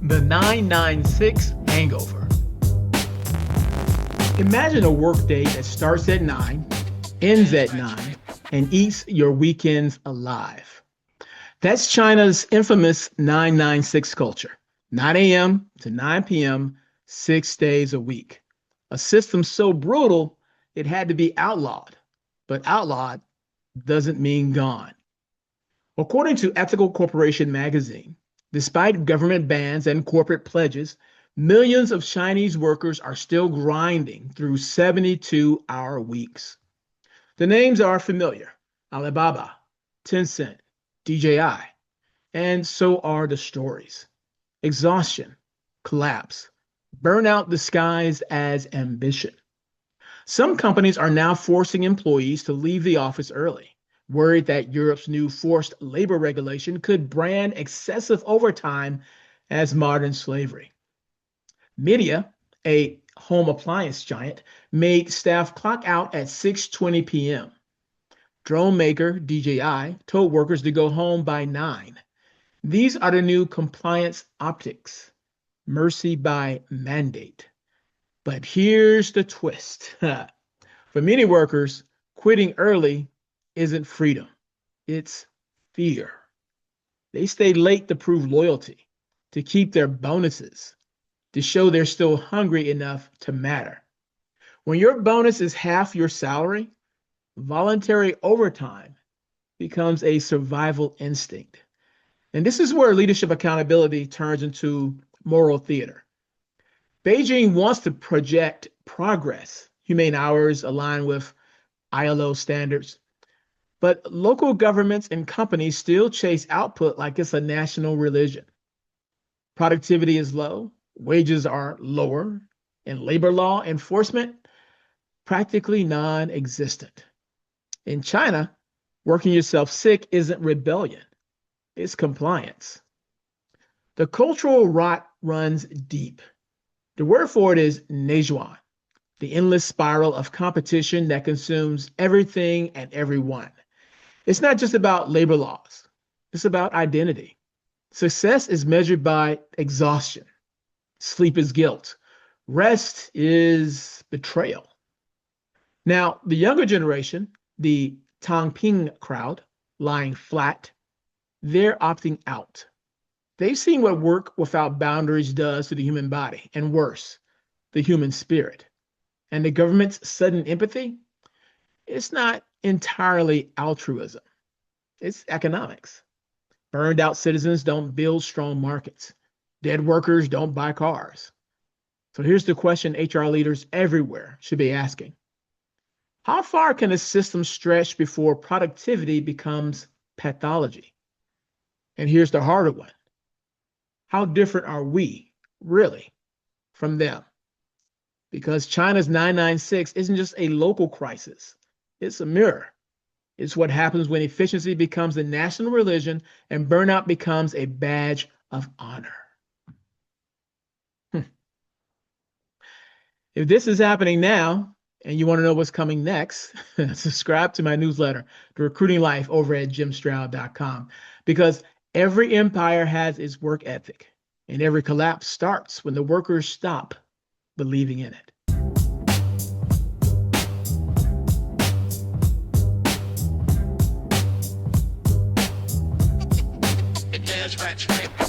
The 996 Hangover. Imagine a workday that starts at 9, ends at 9, and eats your weekends alive. That's China's infamous 996 culture. 9 a.m. to 9 p.m., 6 days a week. A system so brutal, it had to be outlawed. But outlawed doesn't mean gone. According to Ethical Corporation magazine, despite government bans and corporate pledges, millions of Chinese workers are still grinding through 72-hour weeks. The names are familiar: Alibaba, Tencent, DJI, and so are the stories. Exhaustion, collapse, burnout disguised as ambition. Some companies are now forcing employees to leave the office early, worried that Europe's new forced labor regulation could brand excessive overtime as modern slavery. Media, a home appliance giant, made staff clock out at 6:20 p.m. Drone maker DJI told workers to go home by 9. These are the new compliance optics, mercy by mandate. But here's the twist. For many workers, quitting early isn't freedom, it's fear. They stay late to prove loyalty, to keep their bonuses, to show they're still hungry enough to matter. When your bonus is half your salary, voluntary overtime becomes a survival instinct. And this is where leadership accountability turns into moral theater. Beijing wants to project progress, humane hours aligned with ILO standards, but local governments and companies still chase output like it's a national religion. Productivity is low, wages are lower, and labor law enforcement practically non-existent. In China, working yourself sick isn't rebellion, it's compliance. The cultural rot runs deep. The word for it is nejuan, the endless spiral of competition that consumes everything and everyone. It's not just about labor laws, it's about identity. Success is measured by exhaustion, sleep is guilt, rest is betrayal. Now, the younger generation, the Tangping crowd, lying flat, they're opting out. They've seen what work without boundaries does to the human body, and worse, the human spirit. And the government's sudden empathy, it's not entirely altruism, it's economics. Burned out citizens don't build strong markets. Dead workers don't buy cars. So here's the question HR leaders everywhere should be asking. How far can a system stretch before productivity becomes pathology? And here's the harder one. How different are we, really, from them? Because China's 996 isn't just a local crisis, it's a mirror. It's what happens when efficiency becomes a national religion and burnout becomes a badge of honor. If this is happening now, and you want to know what's coming next, subscribe to my newsletter, The Recruiting Life, over at jimstroud.com. Because every empire has its work ethic, and every collapse starts when the workers stop believing in it. It is right.